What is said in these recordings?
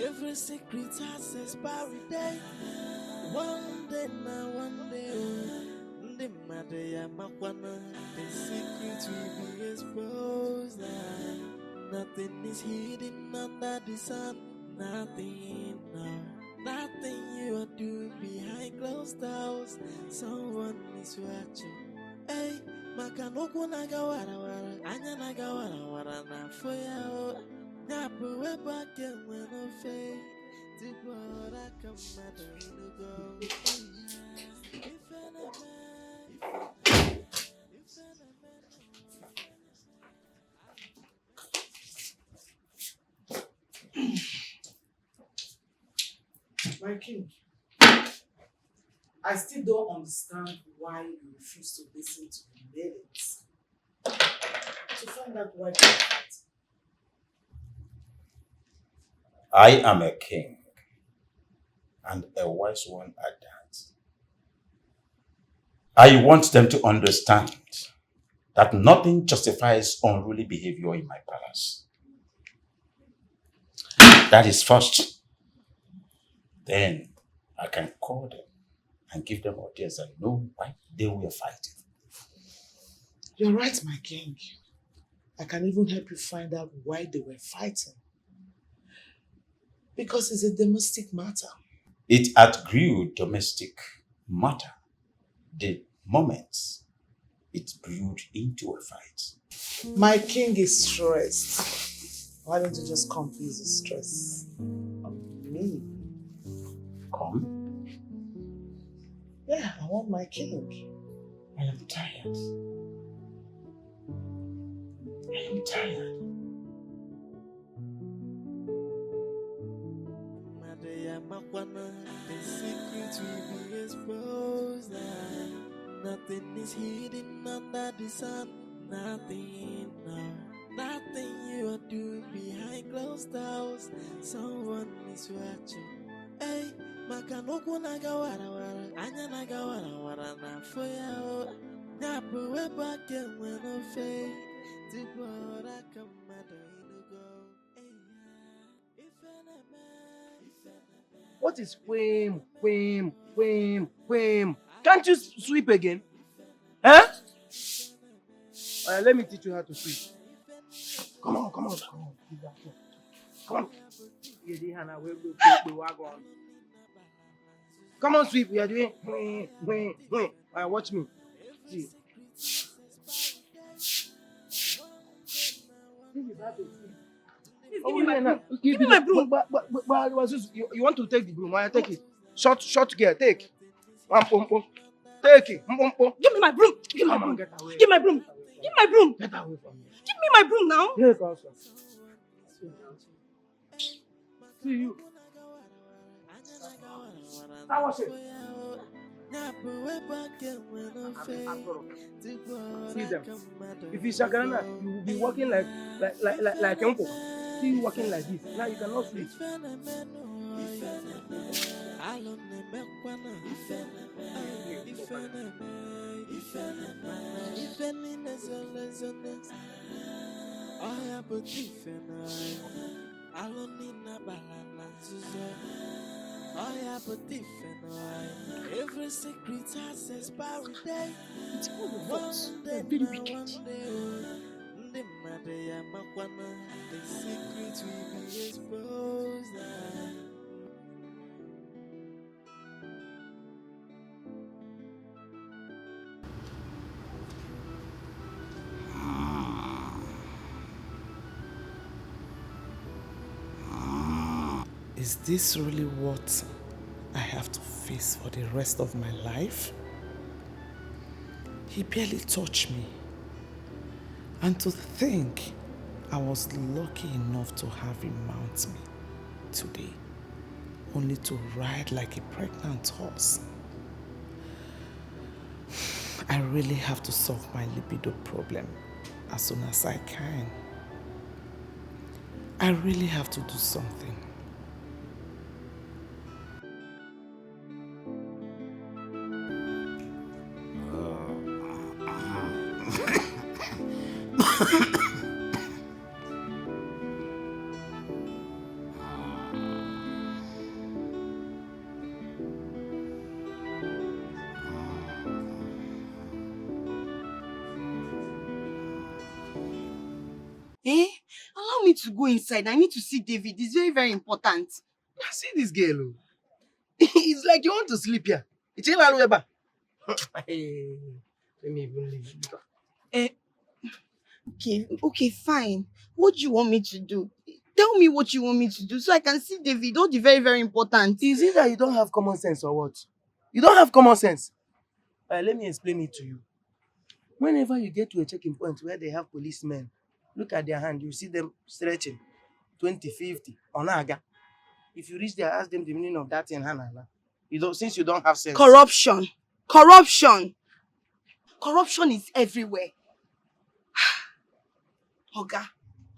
Every secret has expiry date. One day now, one day, the matter the secret will be exposed. Nothing is hidden under the sun. Nothing, no. Nothing you are doing behind closed doors. Someone is watching. Hey, makanoku nagawara wara, anya nagawara wara na foya. Nyapu weba kemwe no fe. Tibora kamada inugo. My king, I still don't understand why you refuse to listen to the maidens to find out why they fight. I am a king, and a wise one at that. I want them to understand that nothing justifies unruly behavior in my palace. That is first. Then I can call them and give them ideas and know why they were fighting. You're right, my king. I can even help you find out why they were fighting. Because it's a domestic matter. It outgrew domestic matter the moment it brewed into a fight. My king is stressed. Why don't you just come ease his stress on me? Come? Yeah, I want my king. I am tired. I am tired. The secret will be exposed. Nothing is hidden under the sun. Nothing, no. Nothing you are doing behind closed doors. Someone is watching. Hey, makanoku nagawara wara, anya nagawara wara na foya. Nyapu weba kemwe no fe. Tibora kamada inugo. What is whim? Can't you sweep again? Huh? Let me teach you how to sweep. Come on. Come on. Come on, sweep. We are doing whim. Watch me. See. This is how to sweep. Give me my broom. Give me my broom. But you want to take the broom? I take it. Short gear. Take. Take it. Give me my broom. Give me my broom. Give my broom. Give my broom. Get away from me. Give me my broom now. Here comes. See you. How was it? See them. If it's Shagana, you will be walking like uncle. See you walking like this. Now you cannot sleep. Every secret has expiry date. It's all of us. They're very wicked. The secret will be exposed. Is this really what I have to face for the rest of my life? He barely touched me. And to think I was lucky enough to have him mount me today, only to ride like a pregnant horse. I really have to solve my libido problem as soon as I can. I really have to do something. Eh? Allow me to go inside. I need to see David. It's very, very important. See this girl. Oh. It's like you want to sleep here. It's in Alueba. Hey, let me even leave. Eh, okay, fine. What do you want me to do? Tell me what you want me to do so I can see David. All the very, very important. Is it that you don't have common sense or what? You don't have common sense. Let me explain it to you. Whenever you get to a checking point where they have policemen, look at their hand, you see them stretching 20, 50, onaga. If you reach there, ask them the meaning of that in Hanala. Since you don't have sense. Corruption. Corruption. Corruption is everywhere. Oga,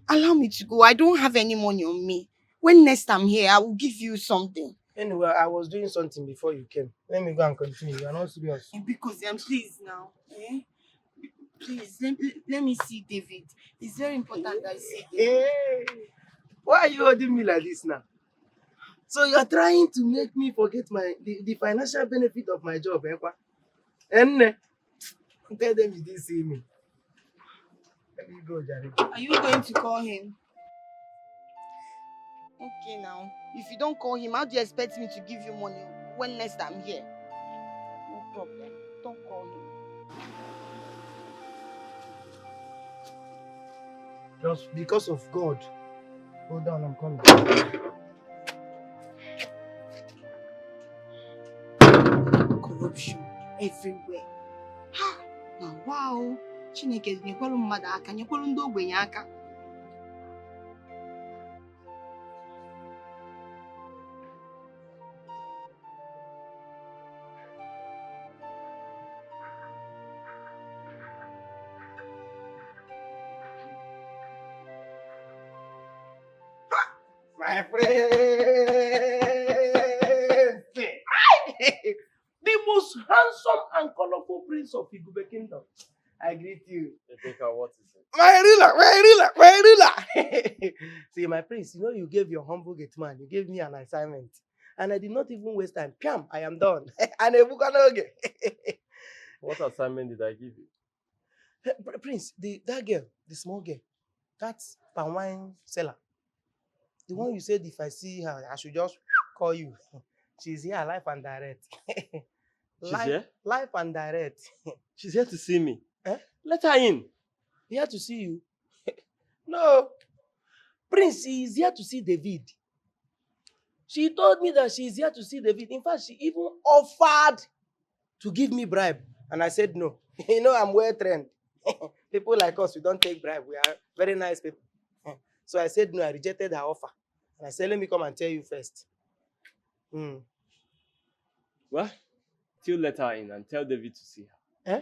allow me to go. I don't have any money on me. When next I'm here, I will give you something. Anyway, I was doing something before you came. Let me go and continue. You are not serious. Because I'm pleased now. Eh? Please, let me see David. It's very important that I see David. Hey, why are you holding me like this now? So you are trying to make me forget the financial benefit of my job, eh? And tell them you didn't see me. Let me go, Jerry. Are you going to call him? Okay now. If you don't call him, how do you expect me to give you money when next I'm here? No problem. Don't call him. Just because of God. Hold on, I'm coming. Corruption everywhere. Ha! Now, wow. Chineke nyekwelu mmadụ aka, nyekwelu ndị ogbenye aka. My friend! The most handsome and colorful prince of Igube Kingdom. I greet you. What is it? My ruler. See, my prince, you know you gave your humble gate man. You gave me an assignment. And I did not even waste time. Piam, I am done. And What assignment did I give you? Prince, that girl, the small girl, that's palm wine seller. The one you said if I see her, I should just call you. She's here live and direct. She's here? Live and direct. She's here to see me. Eh? Let her in. Here to see you? No. Prince, she is here to see David. She told me that she is here to see David. In fact, she even offered to give me bribe. And I said no. You know, I'm well trained. People like us, we don't take bribe. We are very nice people. So I said no, I rejected her offer. And I said, let me come and tell you first. Well, still let her in and tell David to see her. Eh?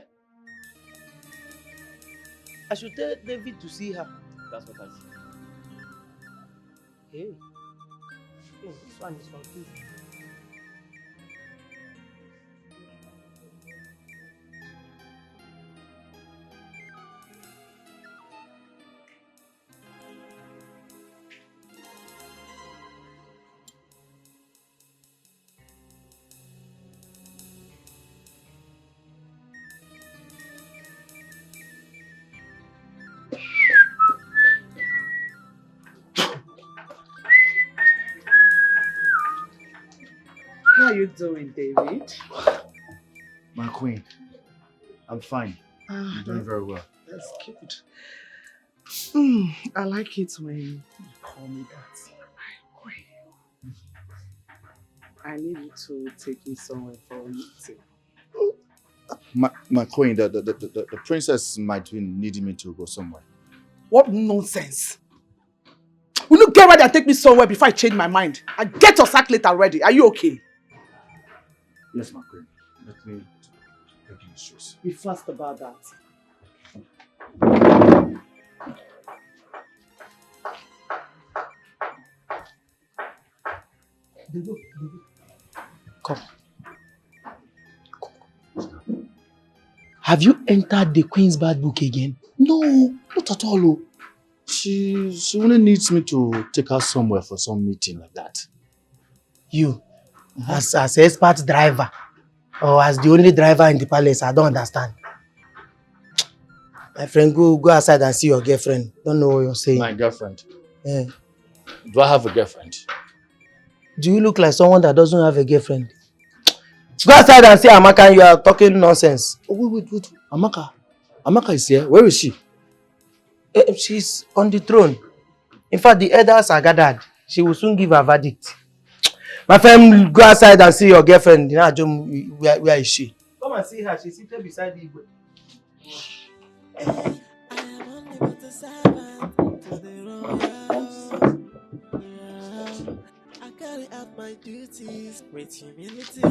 I should tell David to see her. That's what I said. Hey. This one is confusing. How are you doing, David? My queen, I'm fine. I'm doing very well. That's good. I like it when you call me that. My queen. I need you to take me somewhere for a meeting. My queen, the princess might be needing me to go somewhere. What nonsense! Will you get ready and take me somewhere before I change my mind? I get your sack later already. Are you okay? Yes, my queen. Let me take your shoes. Be fast about that. Come. Have you entered the Queen's bad book again? No, not at all. Oh. She only needs me to take her somewhere for some meeting like that. You, as expert driver, or as the only driver in the palace, I don't understand. My friend, go outside and see your girlfriend. Don't know what you're saying. My girlfriend? Yeah. Do I have a girlfriend? Do you look like someone that doesn't have a girlfriend? Go outside and see Amaka and you are talking nonsense. Oh, wait. Amaka? Amaka is here. Where is she? She's on the throne. In fact, the elders are gathered. She will soon give her verdict. My friend, go outside and see your girlfriend. Where is she? Come and see her. She's seated beside the Igwe. I am only but a servant to the royals. I carry out my duties with humility.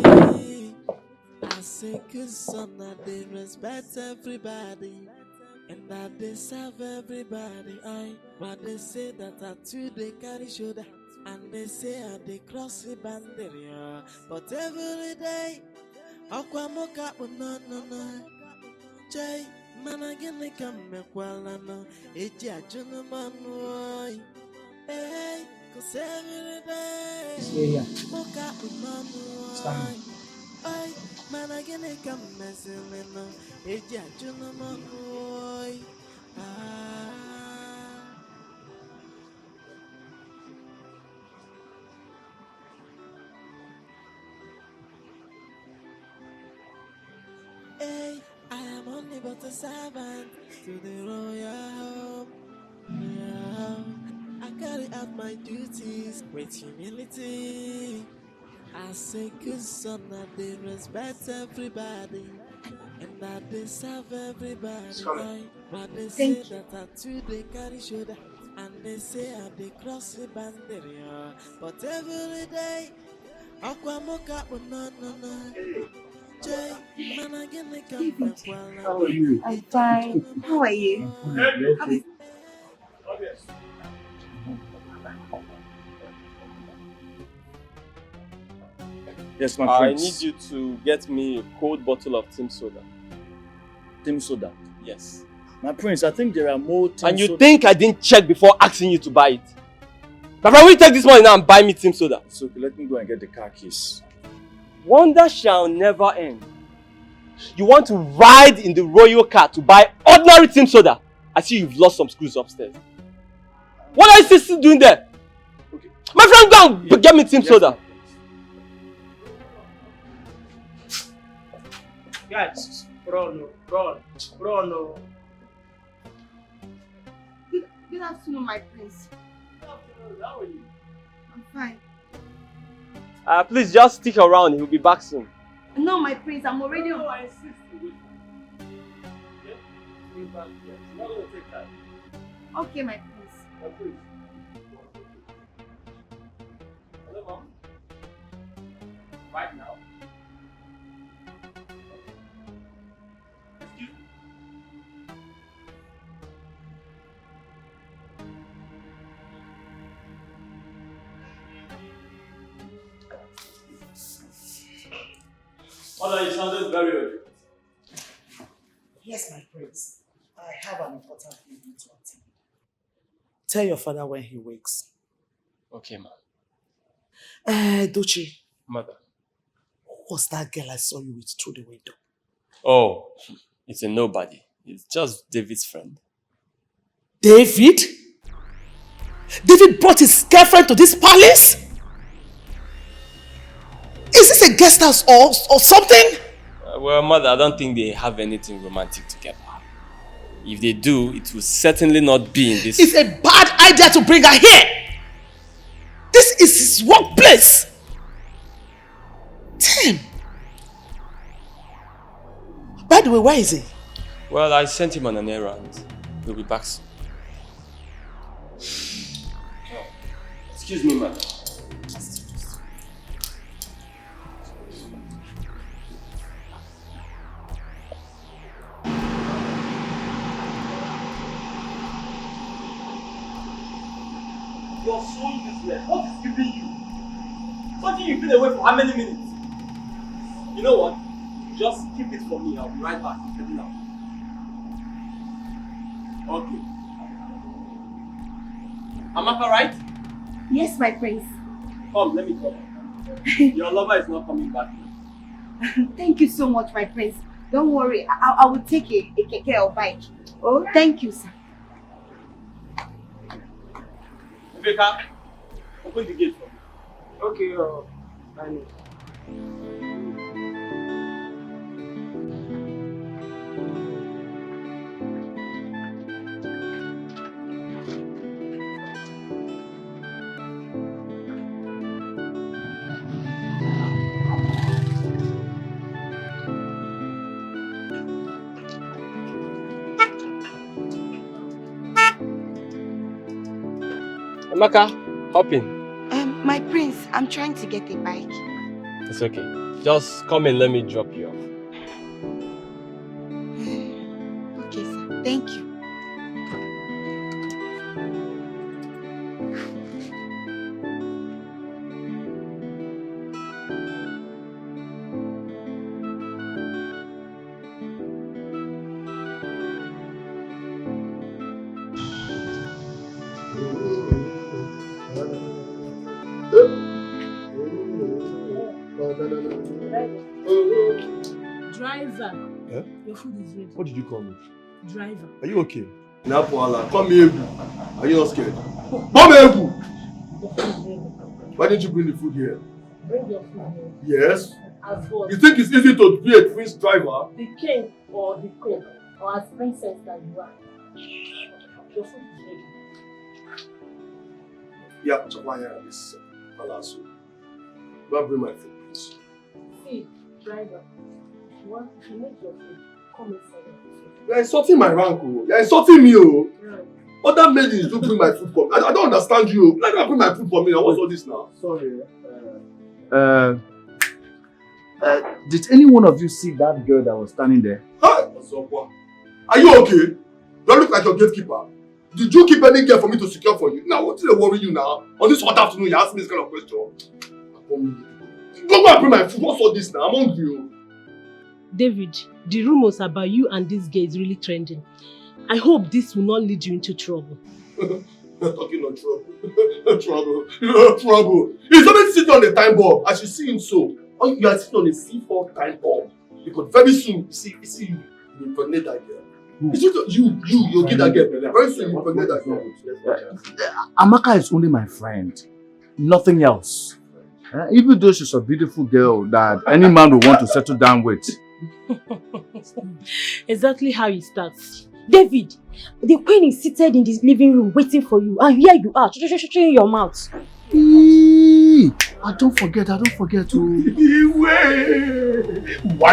As a good son, I they respect everybody, and I they serve everybody. But they say that I too they carry shoulder, and they say I they cross the boundary. But every day, Aquamoka no. Jay, man, I get like a mequalano, Eja Junamano. Hey, cause every day, Moka Unano. Ay, man, I get like a messilino, Eja Junamano. Hey, I am only but a servant to the royal home. Yeah. I carry out my duties with humility. As a good son, I they respect everybody, and I they serve everybody. But they say that I too they carry shoulder, and they say I they cross the boundary. But every day, Aquamoka no. Jay, man, I get like a How are you? I'm fine. How are you? Yes, my I prince. need you to get me a cold bottle of Tim Soda. Tim Soda? Yes. My prince, I think there are more Tim Soda. And you think I didn't check before asking you to buy it? My friend, will you take this money now and buy me Tim Soda? So let me go and get the car keys. Wonder shall never end. You want to ride in the royal car to buy ordinary Tim Soda? I see you've lost some screws upstairs. What are you still doing there? Okay. My friend, go and get me Tim Soda. Guys, Bruno. Good afternoon, my prince. How are you? I'm fine. Please just stick around. He'll be back soon. No, my prince, I'm already on. I insist to wait. Yeah? We're back here. It's not going to take time. Okay, my prince. Please. Hello, Mom. Right now. Excuse me. Mother, you sounded very urgent. Yes, my prince. I have an important meeting to attend. Tell your father when he wakes. Okay, ma'am. Dochi, Mother. who was that girl I saw you with through the window? Oh, it's a nobody. It's just David's friend. David? David brought his girlfriend to this palace? Is this a guest house or something? Well, Mother, I don't think they have anything romantic together. If they do, it will certainly not be in this... It's a bad idea to bring her here! This is his workplace! Tim! By the way, where is he? Well, I sent him on an errand. He'll be back soon. Oh, excuse me, Mother. You're so useless. What is keeping you? Something you've been away for how many minutes? You know what? Just keep it for me. I'll be right back. Let me know. Okay. Amaka, right? Yes, my prince. Come, let me come. Your lover is not coming back. Thank you so much, my prince. Don't worry, I will take a keke or bike. Oh, thank you, sir. Vika, open the gate for me. Okay, I know. Amaka, hop in. My prince, I'm trying to get a bike. It's okay. Just come and let me drop you off. Okay, sir. Thank you. Driver, Eh? your food is ready. What did you call me? Driver. Are you okay? Now, Paula, come here. Are you not scared? Come here. Why didn't you bring the food here? Bring your food here. Yes. As what? You think it's easy to be a prince driver? The king or the queen, or as princess that you are. Your food is ready. Yeah, Chapaya, this palace. Go and bring my food, please. See, driver, if you make your food, come inside. You're insulting my rank, oh. You're insulting me, oh. Right. Other ladies do bring my food for me. I don't understand you. Like, I bring my food for me. Now, what's all this now? Sorry. Did any one of you see that girl that was standing there? Hi, are you okay? Do I look like your gatekeeper? Did you keep any girl for me to secure for you? Now, what did they worry you now? On this hot afternoon, you ask me this kind of question. Go and bring my food. What's all this now? I'm hungry. David, the rumors about you and this girl is really trending. I hope this will not lead you into trouble. You're talking of trouble. Trouble. He's already sitting on the time bomb. As you see him so. You are sitting on a C4 time bomb. Because very soon, you see you impregnate that girl. You'll get that girl. Very soon, you impregnate that girl. Amaka is only my friend. Nothing else. Even though she's a beautiful girl that any man will want to settle down with. Exactly how it starts. David, the queen is seated in this living room waiting for you, and here you are, shutting your mouth. I don't forget. Why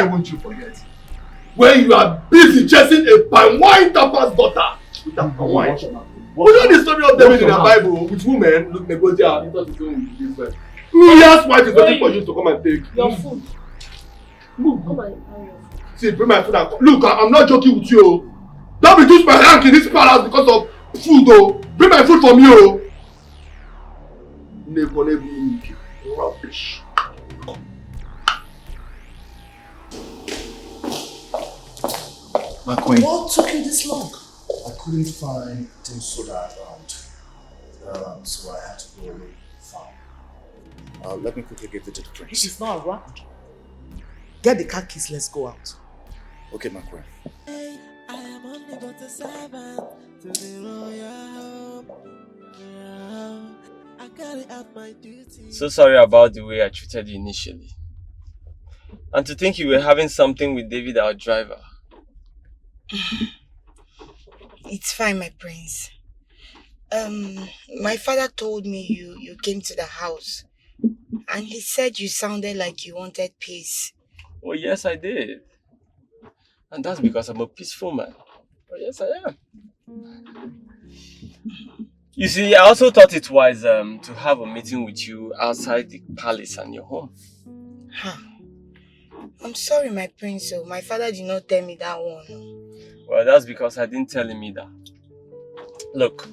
won't you forget? When you are busy chasing a palm wine tapper's daughter with that palm wine. We know the story of David in the Bible with women. Look, Negotia, he thought he's going to be different. Yes, wife is waiting for you to come and take your food. Look, come and carry your food. See, bring my food and come. Look, I'm not joking with you. Don't reduce my rank in this palace because of food, though. Bring my food from you. Never rubbish. My queen. What took you this long? I couldn't find things soda around. So I had to go away. Let me quickly give it to the prince. He's not around. Get the car keys, let's go out. Okay, my queen. I am only but a servant to the royal home. I carry out my duty. So sorry about the way I treated you initially. And to think you were having something with David, our driver. It's fine, my prince. My father told me you came to the house. And he said you sounded like you wanted peace. Oh yes, I did. And that's because I'm a peaceful man. Oh yes, I am. You see, I also thought it wise to have a meeting with you outside the palace and your home. Huh. I'm sorry, my prince. My father did not tell me that one. Well, that's because I didn't tell him either. Look,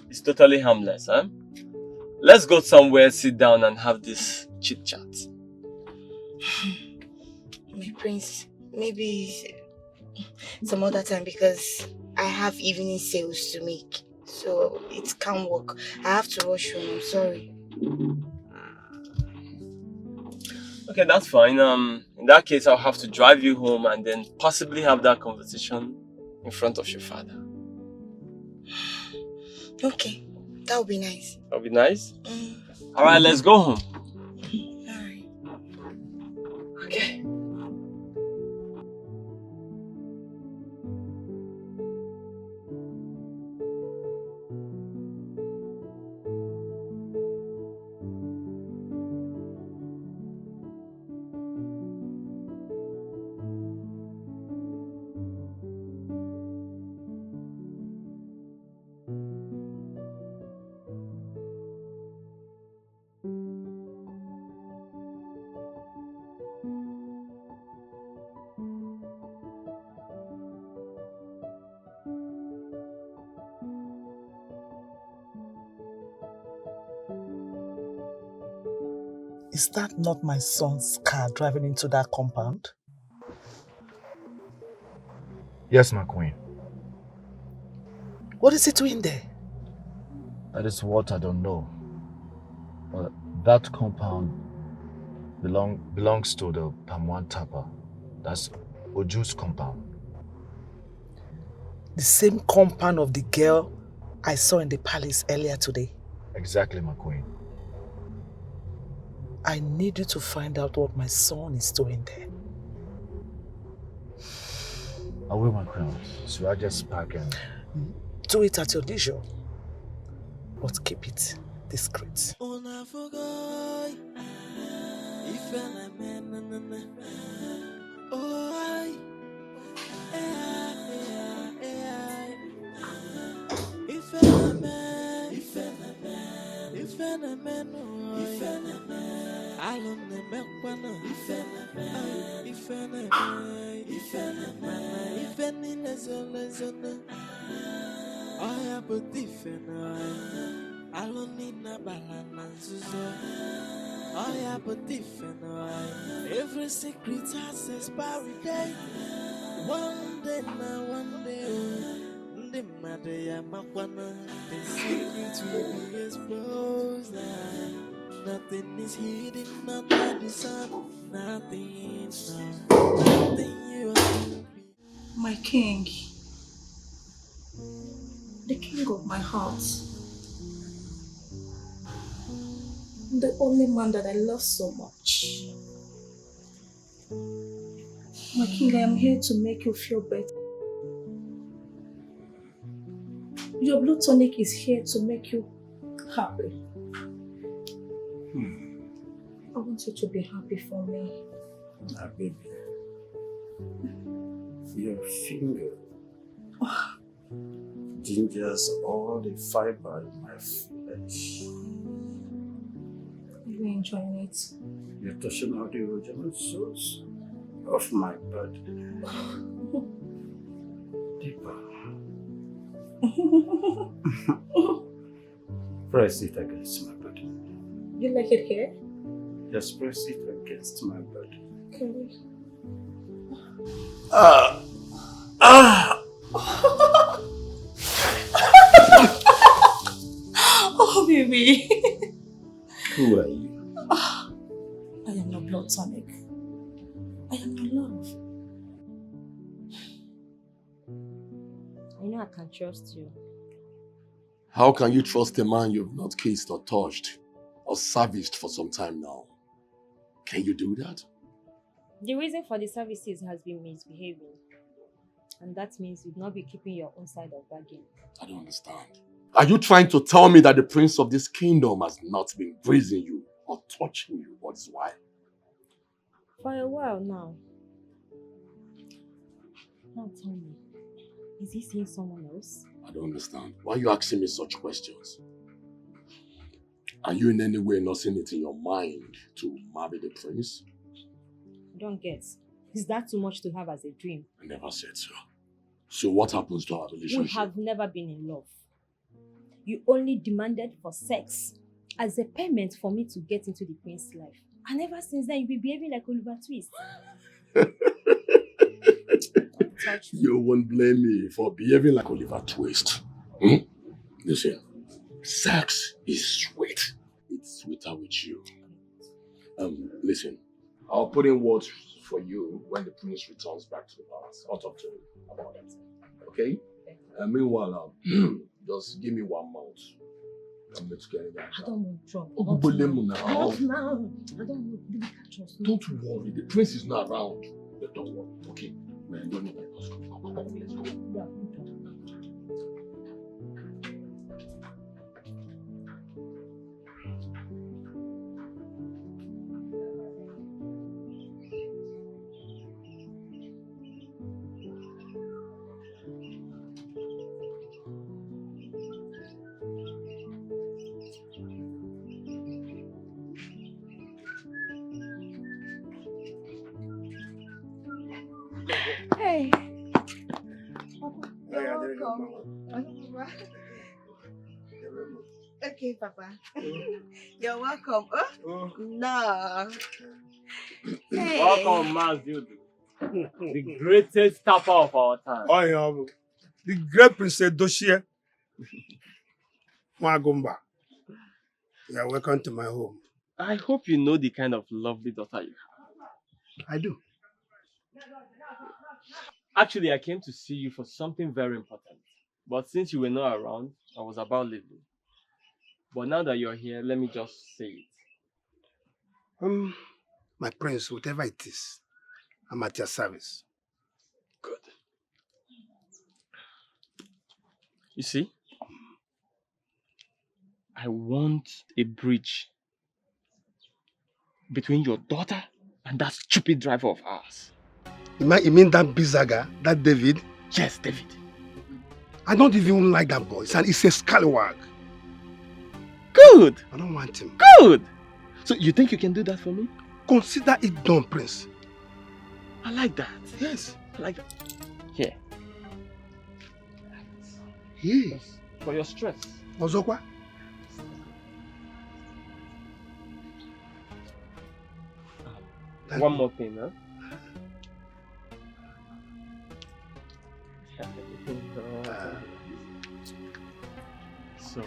it's totally harmless, huh? Let's go somewhere, sit down and have this chit-chat. My prince, maybe some other time because I have evening sales to make. So it can't work. I have to rush home. I'm sorry. Okay, that's fine. In that case, I'll have to drive you home and then possibly have that conversation in front of your father. Okay, that would be nice. That'll be nice. All right, let's go home. All right. Okay. Is that not my son's car driving into that compound? Yes, my queen. What is he doing there? That is what I don't know. But that compound belongs to the Pamwan Tapa. That's Oju's compound. The same compound of the girl I saw in the palace earlier today. Exactly, my queen. I need you to find out what my son is doing there. I will, my queen. So I just pack and... Do it at your leisure. But keep it discreet. Every secret has expiry date. One day now, one day, the matter makwana. The secret will be exposed now. Nothing is hidden under the sun. Nothing you are. My king, the king of my heart, the only man that I love so much. My king, I am here to make you feel better. Your blood tonic is here to make you happy. I want you to be happy for me. Ah, baby. Your finger gingers all the fiber in my flesh. Are you enjoying it? You're touching all the original source of my body. Deeper. Press it against my body. You like it here? Just press it against my body. Okay. Oh, baby. Who are you? I am your blood tonic. I am your love. I know I can trust you. How can you trust a man you've not kissed or touched or serviced for some time now? Can you do that? The reason for the services has been misbehaving. And that means you'd not be keeping your own side of bargain. I don't understand. Are you trying to tell me that the prince of this kingdom has not been breathing you or touching you? What is why? For a while now. Now tell me, is he seeing someone else? I don't understand. Why are you asking me such questions? Are you in any way not seeing it in your mind to marry the prince? I don't get. Is that too much to have as a dream? I never said so. So what happens to our relationship? We have never been in love. You only demanded for sex as a payment for me to get into the prince's life. And ever since then, you've been behaving like Oliver Twist. You won't blame me for behaving like Oliver Twist. Listen, sex is sweet. It's sweeter with you. Listen, I'll put in words for you when the prince returns back to the palace. I'll talk to him about that. Okay? Meanwhile, just give me 1 month. Let's get it I don't want trouble. Not now. I don't want to catch us. Don't worry, the prince is not around. But don't worry, okay? Man, don't need let's go. Let's go. Yeah. Hey. Okay, Papa. You're welcome. No. Hey. Welcome, Mazudu. The greatest tapper of our time. Oh, yeah. The great Princess Doshie. Mwagumba. You're welcome to my home. I hope you know the kind of lovely daughter you have. I do. Actually, I came to see you for something very important. But since you were not around, I was about leaving. But now that you're here, let me just say it. My prince, whatever it is, I'm at your service. Good. You see, I want a bridge between your daughter and that stupid driver of ours. You mean that Bizaga, that David? Yes, David. I don't even like that boy. It's a scallywag. Good. I don't want him. Good. So you think you can do that for me? Consider it done, Prince. I like that. Yes. I like that. Here. Yes. For your stress. Ozokwa? One more thing, huh? So,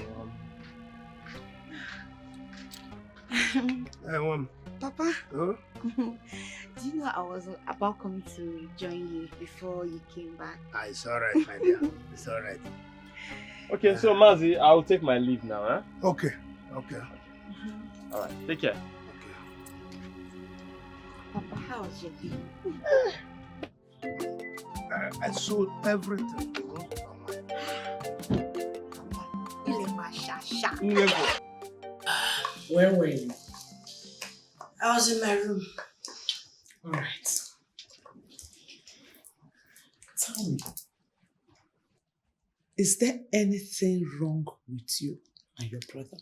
Papa, do you know I was about coming to join you before you came back? It's alright, my dear. It's alright. Okay, so Mazi, I'll take my leave now, huh? Okay. Alright, take care. Papa, how was your day? I sold everything. Where were you? I was in my room. Alright. Tell me, is there anything wrong with you and your brother?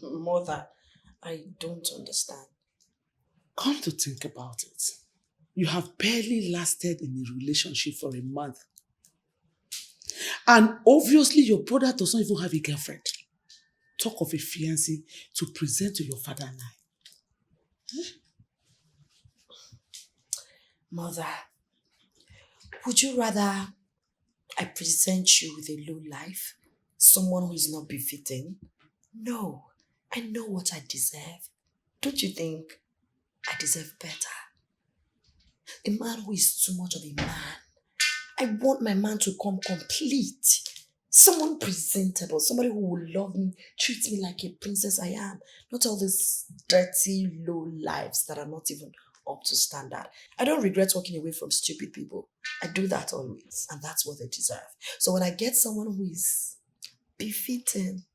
Mother, I don't understand. Come to think about it, you have barely lasted in a relationship for a month. And obviously your brother does not even have a girlfriend. Talk of a fiancé to present to your father and I. Mother, would you rather I present you with a low life? Someone who is not befitting? No, I know what I deserve. Don't you think I deserve better? A man who is too much of a man. I want my man to come complete. Someone presentable, somebody who will love me, treat me like a princess I am. Not all these dirty, low lives that are not even up to standard. I don't regret walking away from stupid people. I do that always, and that's what they deserve. So when I get someone who is befitting,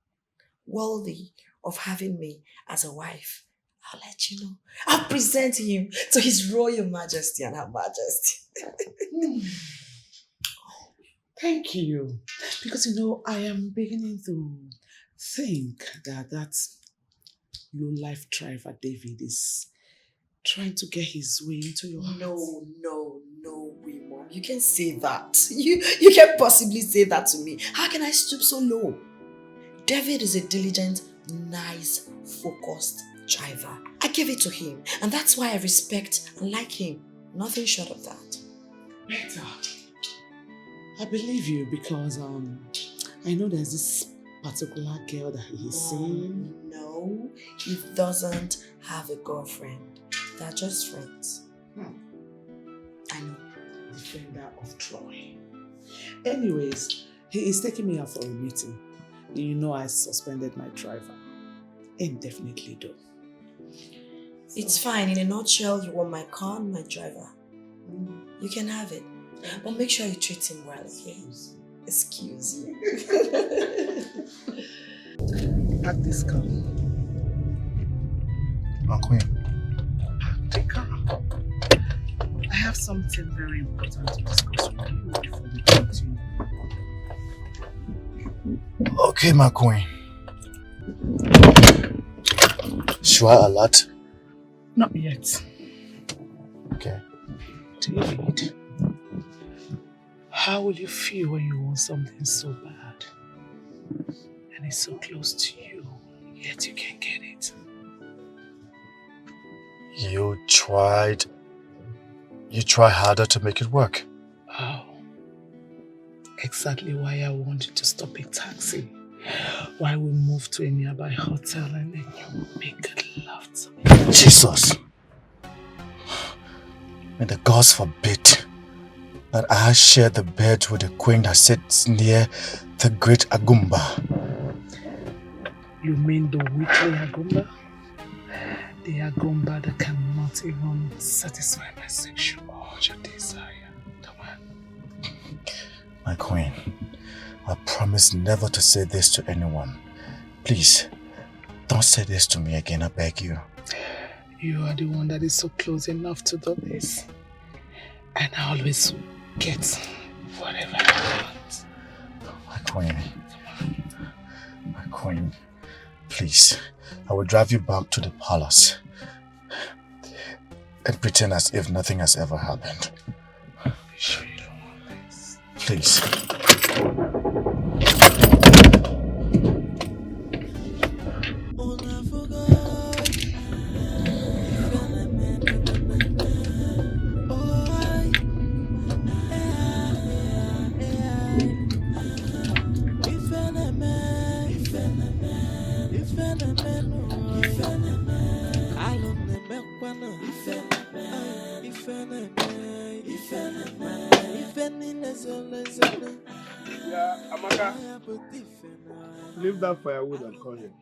worthy of having me as a wife, I'll let you know. I'll present him to His Royal Majesty and Her Majesty. Thank you. Because, I am beginning to think that low-life driver David is trying to get his way into your heart. No way, Mom. You can't say that. You can't possibly say that to me. How can I stoop so low? David is a diligent, nice, focused driver. I gave it to him, and that's why I respect and like him. Nothing short of that. Better. I believe you because I know there's this particular girl that he's seeing. No, he doesn't have a girlfriend. They're just friends. I know. Defender of Troy. Anyways, he is taking me out for a meeting. You know I suspended my driver. Indefinitely though. It's fine. In a nutshell, you want my car and my driver. You can have it. But make sure you treat him well, okay? Excuse me. Pack this car. My queen. Take her. I have something very important to discuss with you before we continue. Okay, my queen. Should I alert? Not yet. Okay. David, how will you feel when you want something so bad and it's so close to you, yet you can't get it? You tried harder to make it work. Oh, exactly why I want you to stop a taxi. Why we move to a nearby hotel and then you make love to me. Jesus. May the gods forbid that I share the bed with the queen that sits near the great Agumba. You mean the weakly Agumba? The Agumba that cannot even satisfy my sexual urge or desire. Come on. My queen, I promise never to say this to anyone. Please, don't say this to me again, I beg you. You are the one that is so close enough to do this. And I always get whatever I want. My queen, please, I will drive you back to the palace and pretend as if nothing has ever happened. Are you sure you don't want this? Please. Yeah, Amaka. Leave that firewood and call him.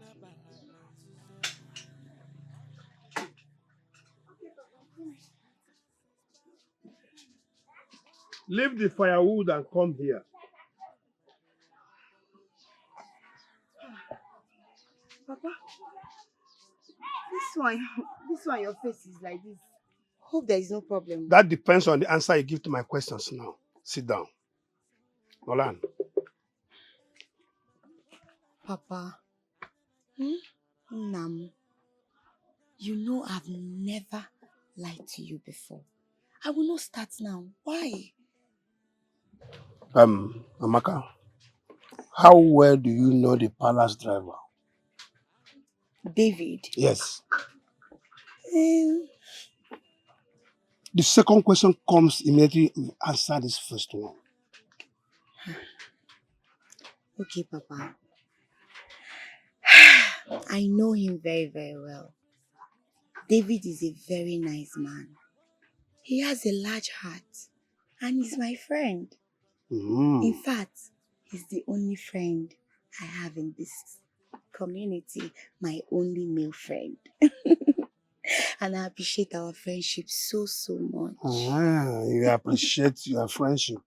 Leave the firewood and come here. Papa, this one, your face is like this. Hope there is no problem. That depends on the answer you give to my questions now. Sit down. Nolan. Papa, Nam, you know I've never lied to you before. I will not start now. Why? Amaka, how well do you know the palace driver? David? Yes. The second question comes immediately after this first one. Okay, Papa. I know him very, very well. David is a very nice man. He has a large heart and he's my friend. In fact, he's the only friend I have in this community, my only male friend. And I appreciate our friendship so, so much. You appreciate your friendship.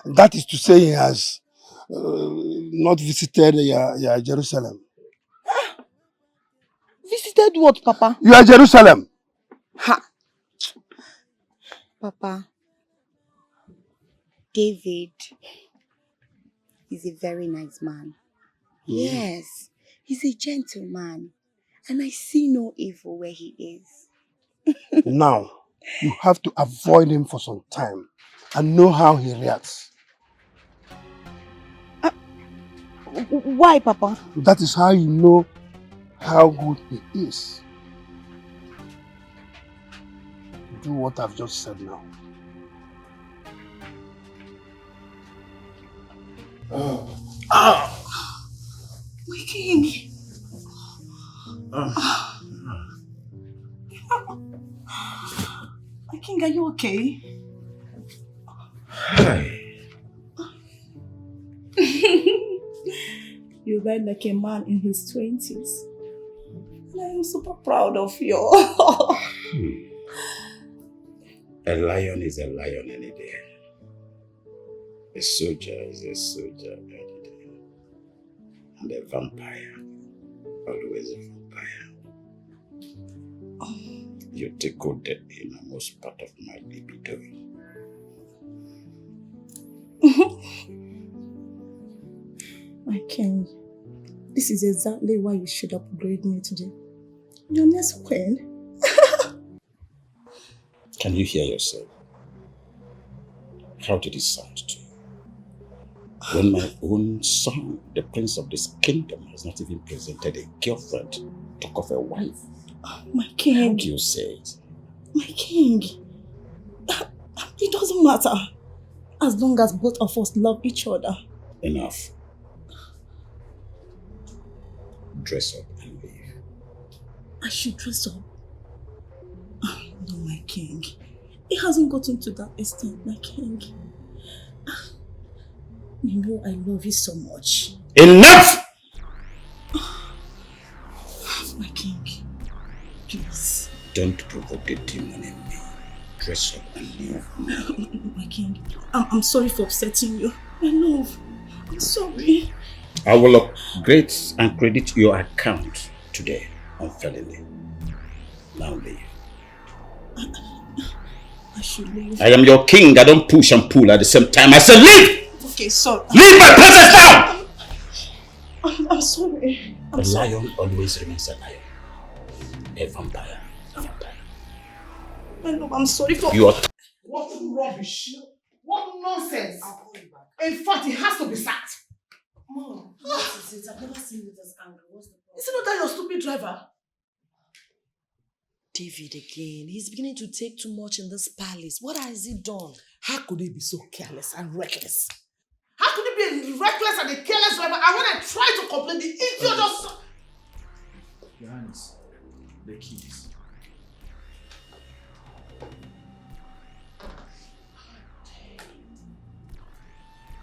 That is to say he has not visited your Jerusalem. Visited what, Papa? You are Jerusalem. Ha! Papa, David is a very nice man. Yes, he's a gentleman. And I see no evil where he is. Now, you have to avoid him for some time and know how he reacts. Why, Papa? That is how you know how good he is. do what I've just said now. My king. My king, are you okay? Hi. You ride like a man in his 20s. And I am super proud of you. A lion is a lion any day. A soldier is a soldier any day. And a vampire, always a vampire. You tickled the innermost part of my libido. My king, this is exactly why you should upgrade me today. Your next queen. Can you hear yourself? How did it sound to you? When my own son, the prince of this kingdom, has not even presented a girlfriend, talk of a wife. My king. How do you say it? My king. It doesn't matter. As long as both of us love each other. Enough. Dress up and leave. I should dress up. No, my king. It hasn't gotten to that extent, my king. You know I love you so much. Enough! My king, please. Don't provoke the demon in me. Dress up and leave now. My king, I'm sorry for upsetting you. My love, I'm sorry. I will upgrade and credit your account today unfairly. Now leave. I should leave. I am your king. I don't push and pull at the same time. I said leave! Okay, sorry. Leave my princess now! I'm sorry. A lion always remains a lion. A vampire. A vampire. My love, I'm sorry for... You are... What rubbish! What nonsense! I'll call you back. In fact, he has to be sacked. Mom, what is it? I've never seen you this angry. What's the problem? Is it not that your stupid driver? David again. He's beginning to take too much in this palace. What has he done? How could he be so careless and reckless? How could he be a reckless and a careless driver? And when I try to complain, the idiot just... Your Highness, the keys.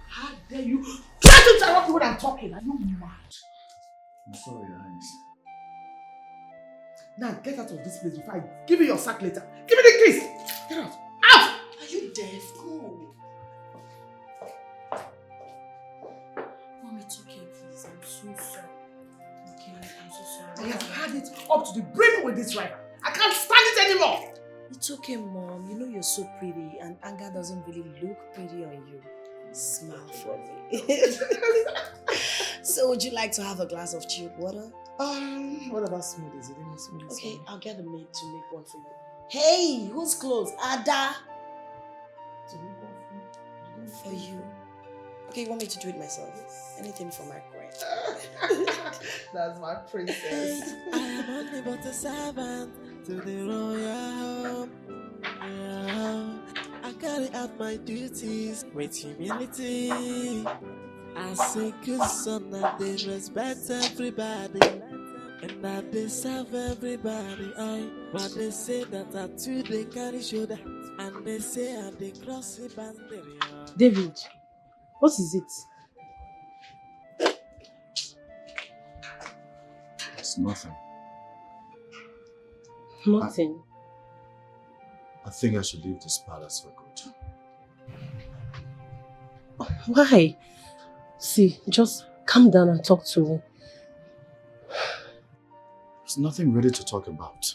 How dare you try to interrupt me when I'm talking? Are you mad? I'm sorry, Your Highness. Now get out of this place before I give you your sack later. Give me the keys! Get out! Out! Are you deaf? Go. Mom, it's okay, please. I'm so sorry. Okay, I'm so sorry. I have had it up to the brim with this driver. I can't stand it anymore! It's okay, Mom. You know you're so pretty and anger doesn't really look pretty on you. Smile for me. So would you like to have a glass of chilled water? What about smoothies? You didn't smoothies? Okay, I'll get a maid to make one for you. Hey, who's close? Ada? To make one for you. Okay, you want me to do it myself? Anything for my queen. That's my princess. I am only but a servant to the royal home. I carry out my duties with humility. As a good son, I they respect everybody, and I they serve everybody. But they say that I too they carry shoulder, and they say I they cross the boundary. David, what is it? It's nothing. Nothing. I think I should leave this palace for good. Why? See, just calm down and talk to me. There's nothing really to talk about.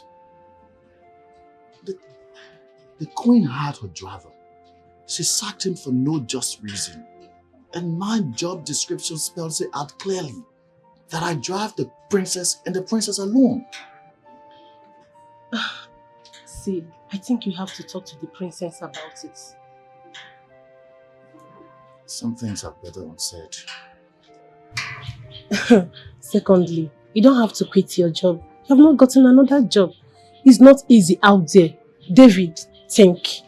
The queen had her driver. She sacked him for no just reason. And my job description spells it out clearly that I drive the princess and the princess alone. See, I think you have to talk to the princess about it. Some things are better unsaid. Secondly, you don't have to quit your job. You have not gotten another job. It's not easy out there. David, think.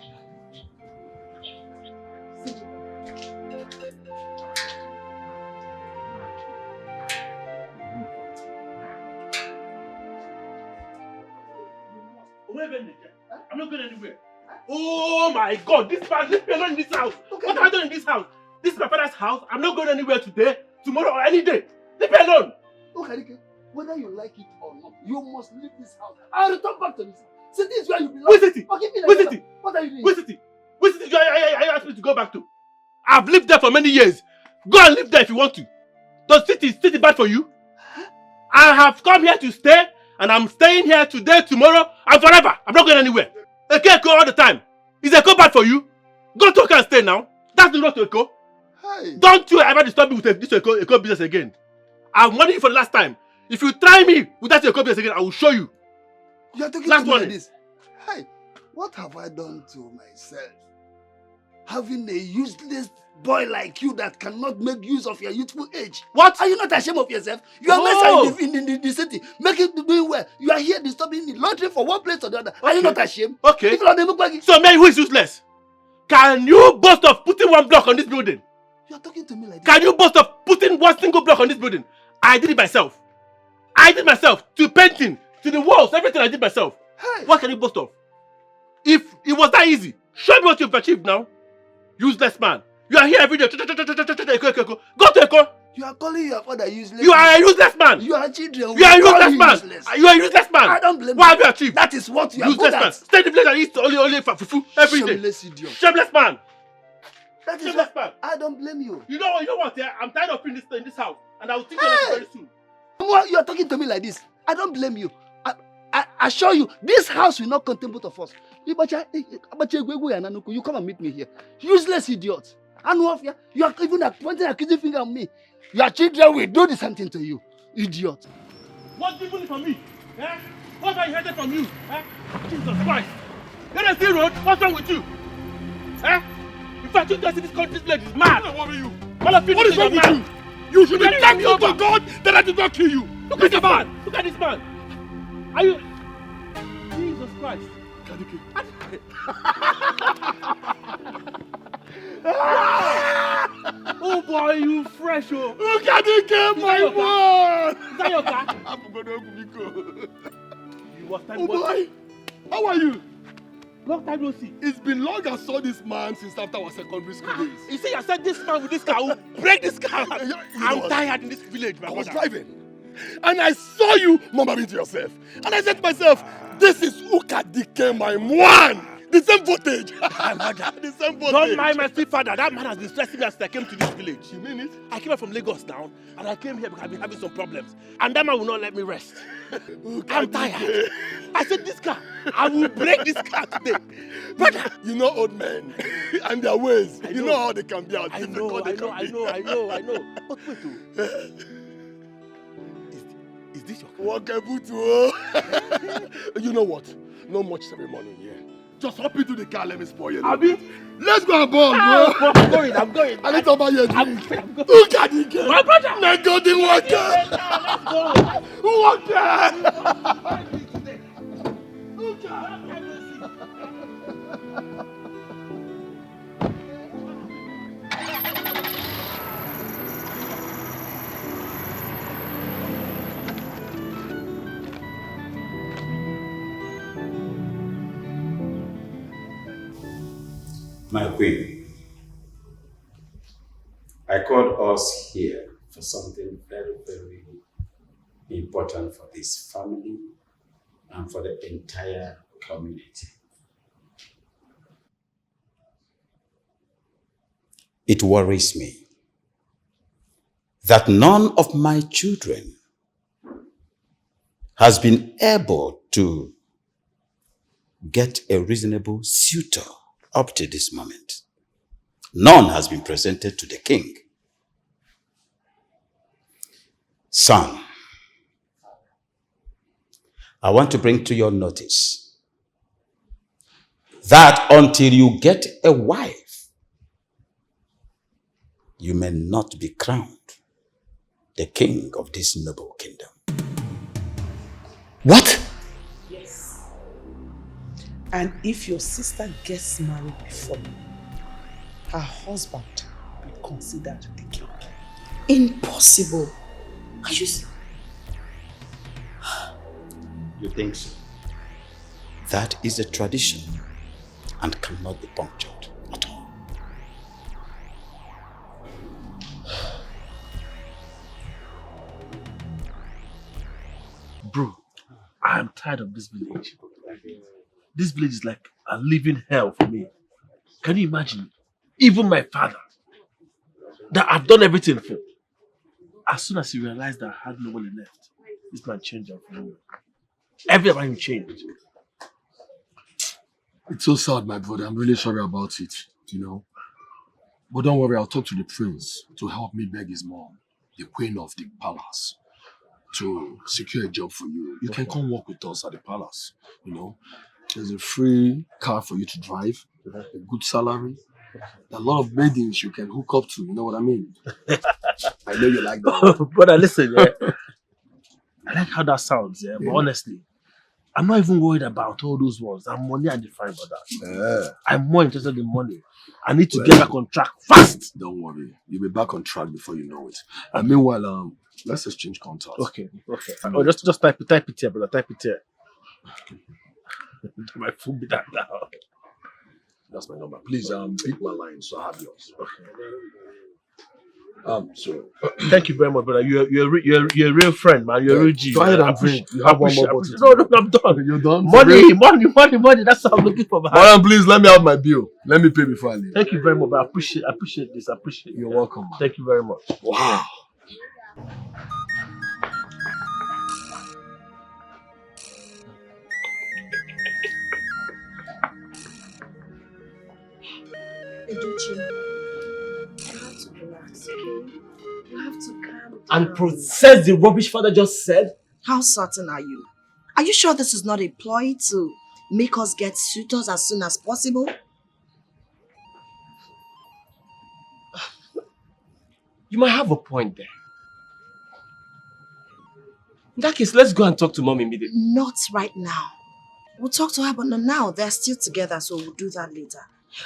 I'm not going anywhere. Oh my God, this man, leave me alone in this house. Okay. What am I doing in this house? This is my father's house. I'm not going anywhere today, tomorrow, or any day. Leave me alone. Okay, whether you like it or not, you must leave this house. I'll return back to this house. See, this is where you belong. Where's it? What are you doing? Where's it? You asked me to go back to? I've lived there for many years. Go and live there if you want to. Does city bad for you? I have come here to stay, and I'm staying here today, tomorrow, and forever. I'm not going anywhere. I can't go all the time. Is Eko bad for you? Go to Eko and stay now. That's the road to Eko. Hey. Don't you ever disturb me with this Eko business again. I've warned you for the last time. If you try me with that Eko business again, I will show you. You are talking last to me like this. Hey, what have I done to myself? Having a useless boy like you that cannot make use of your youthful age. What? Are you not ashamed of yourself? You are in the city, making doing well. You are here disturbing me, laundering for one place or the other. Okay. Are you not ashamed? Okay. So, man, who is useless? Can you boast of putting one block on this building? You are talking to me like this. Can you boast of putting one single block on this building? I did it myself. To painting, to the walls, everything I did myself. Hey. What can you boast of? If it was that easy, show me what you've achieved now. Useless man. You are here every day. Go to Eko. You are calling your father useless. You are a useless man. You are children. You are a useless man. You are a useless man. I don't blame you. What have you achieved? That is what you are useless man. Stay in the place and eat only fufu every day. Shameless idiot. Shameless man. That is shameless man. I don't blame you. You know what? Yeah? I'm tired of being in this house, and I will think you very soon. You are talking to me like this. I don't blame you. I assure you, this house will not contain both of us. You come and meet me here. Useless idiot. You are even pointing a accusing finger at me. Your children will do the same thing to you. Idiot. What do you want from me? Eh? What I inherited from you? Eh? Jesus Christ. Let us see road. What's wrong with you? Eh? In fact, you guys in this country, this place is mad. What are you? What is wrong with you? You should be thankful to God that I did not kill you. Look at this man. Look at this man. Are you... Jesus Christ. Oh boy, you fresh, oh. Look at the game, my boy. Is that your car? I'm going to go. Oh boy, how are you? Long time no see. It's been long I saw this man since after our secondary school days. You see, I said this man with this car will break this car. I'm tired in this village, my brother. I was driving. And I saw you murmuring to yourself. And I said to myself, this is Ukadike, my man. The same footage. The same footage. Don't mind my stepfather. That man has been stressing me since I came to this village. You mean it? I came from Lagos now, and I came here because I've been having some problems. And that man will not let me rest. I'm tired. I said, this car, I will break this car today. Brother. You know old men and their ways. You know how they can be out. I know. But wait, is this your car? You know what? No much ceremony here. Just hop into the car, let me spoil you. Abi? Let's go above, bro. I'm going. I need to buy you a drink. Who can you get? My brother. Let's go to water. Water. My queen, I called us here for something very, very important for this family and for the entire community. It worries me that none of my children has been able to get a reasonable suitor up to this moment. None has been presented to the king. Son, I want to bring to your notice that until you get a wife, you may not be crowned the king of this noble kingdom. What? Yes. And if your sister gets married before me, her husband will be considered the king. Impossible. Are you... You think so? That is a tradition and cannot be punctured at all. Bro, I am tired of this village. This village is like a living hell for me. Can you imagine? Even my father, that I've done everything for, as soon as he realized that I had no one left, this man changed up for me. Everything changed. It's so sad, my brother. I'm really sorry about it, you know. But don't worry, I'll talk to the prince to help me beg his mom, the queen of the palace, to secure a job for you. You can come work with us at the palace, you know. There's a free car for you to drive, a good salary, a lot of maidens you can hook up to, you know what I mean? I know you like that. Brother, listen, yeah. I like how that sounds, yeah. But honestly, I'm not even worried about all those ones. That money I define for that. I'm more interested in money. I need to get back on track fast. Don't worry. You'll be back on track before you know it. And meanwhile, let's exchange contacts. Okay. Oh, just type it here, brother. Type it here. My phone be that now. That's my number. Please, pick my line so I have yours. Okay. So thank you very much, brother. You're a real friend, man. You're a real G. Go ahead and drink. You have one more bottle. No, I'm done. You're done? Money. That's what I'm looking for, man. Madam, please let me have my bill. Let me pay before I leave. Thank you very much, man. I appreciate this. I appreciate it. You're welcome, man. Thank you very much. Wow. And process the rubbish father just said? How certain are you? Are you sure this is not a ploy to make us get suitors as soon as possible? You might have a point there. In that case, let's go and talk to mom immediately. Not right now. We'll talk to her, but not now. They're still together, so we'll do that later.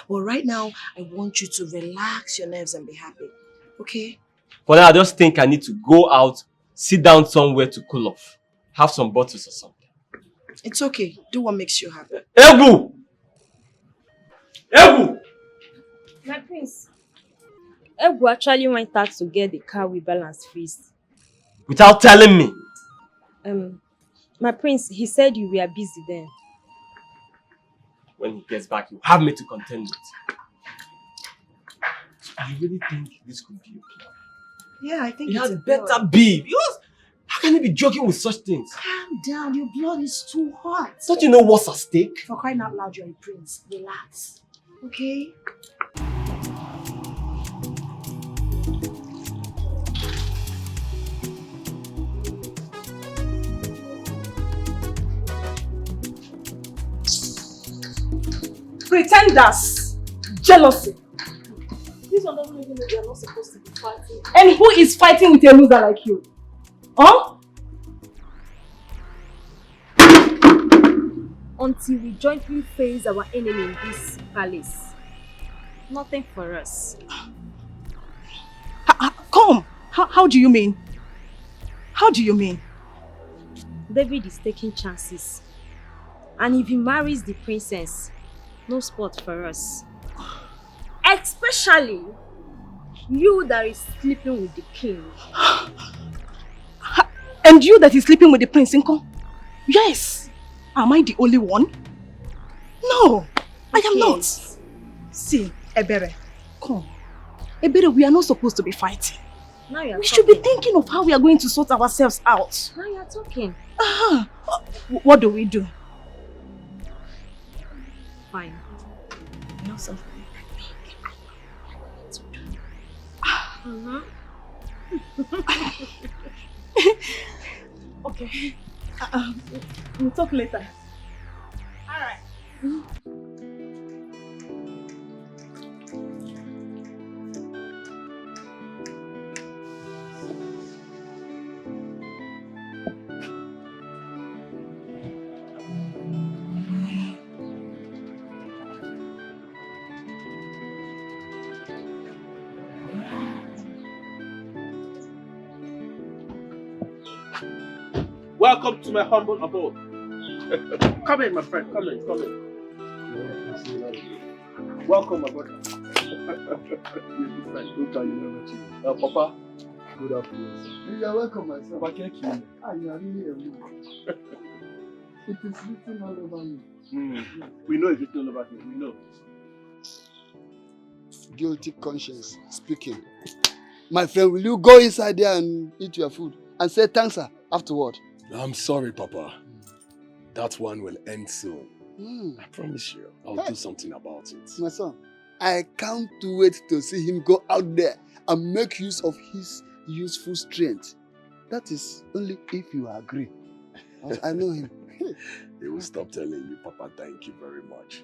But right now, I want you to relax your nerves and be happy. Okay? For now, I just think I need to go out, sit down somewhere to cool off. Have some bottles or something. It's okay. Do what makes you happy. Ebu! My prince. Ebu actually went out to get the car with balance fees. Without telling me? My prince, he said you were busy then. When he gets back, you have me to contend with. I really think this could be okay. Yeah, I think it it's had better be. Because how can he be joking with such things? Calm down. Your blood is too hot. Don't you know what's at stake? For crying out loud, you're a prince. Relax. Okay? Pretenders. Jealousy. This one doesn't even know they are not supposed to be fighting. And who is fighting with a loser like you? Huh? Until we jointly face our enemy in this palace. Nothing for us. Come. How do you mean? How do you mean? David is taking chances. And if he marries the princess, no spot for us. Especially you that is sleeping with the king. And you that is sleeping with the prince, Inko? Yes. Am I the only one? No, I am not. See, Ebere, come. Ebere, we are not supposed to be fighting. Now you're We should be thinking of how we are going to sort ourselves out. Now you're talking. What do we do? Fine. You know something? Okay. We'll talk later. Alright. Welcome to my humble abode. Come in, my friend. Come in. Welcome, my brother. Papa, good afternoon. You are welcome, my son. You are really a man. It is written all over you. We know it's written all over you. We know. Guilty conscience speaking. My friend, will you go inside there and eat your food and say thanks, sir, afterward? I'm sorry, Papa. That one will end soon. I promise you, I'll do something about it. My son, I can't wait to see him go out there and make use of his useful strength. That is only if you agree. I know him. He will stop telling you, Papa, thank you very much.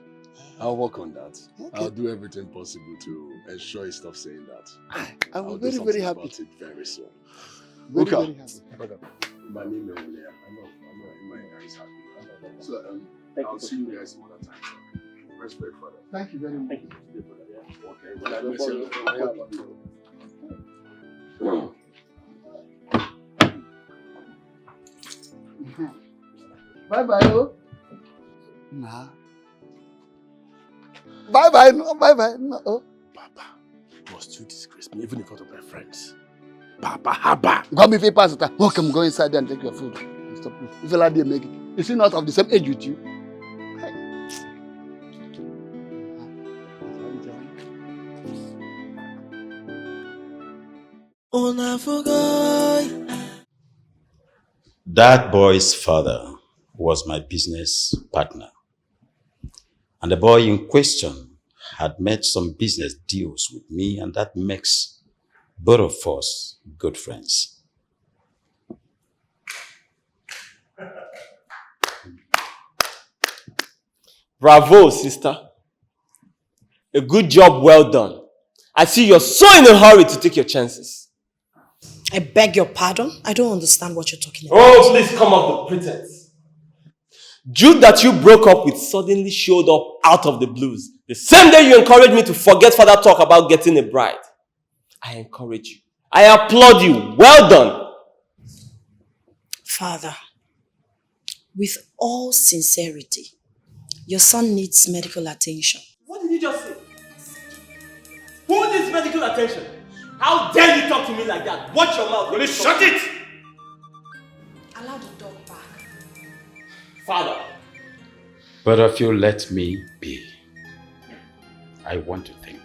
I'll work on that. Okay. I'll do everything possible to ensure he stops saying that. I'm very, very happy. About it very soon. Very happy. My name is Leah. I know my is happy. So, I'll see you guys some other time. Respect, Father. Thank you very much. Thank you. Okay, well, I miss you. Bye-bye, oh. Nah. Bye-bye, no, bye-bye, no. Oh. Papa, you must you disgrace me even in front of my friends. Papa, haba. Come if you pass it. Okay, go inside there and take your food. Stop. If you like to make it. Is he not of the same age with you? That boy's father was my business partner. And the boy in question had made some business deals with me, and that makes both of us good friends. Bravo, sister. A good job well done. I see you're so in a hurry to take your chances. I beg your pardon? I don't understand what you're talking about. Oh, please come off the pretense. Jude that you broke up with suddenly showed up out of the blues. The same day you encouraged me to forget further talk about getting a bride. I encourage you. I applaud you. Well done. Father, with all sincerity, your son needs medical attention. What did you just say? Who needs medical attention? How dare you talk to me like that? Watch your mouth. Will you shut it? Allow the dog back. Father. But if you let me be, I want to think.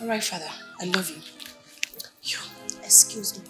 All right, Father. I love you. Excuse me.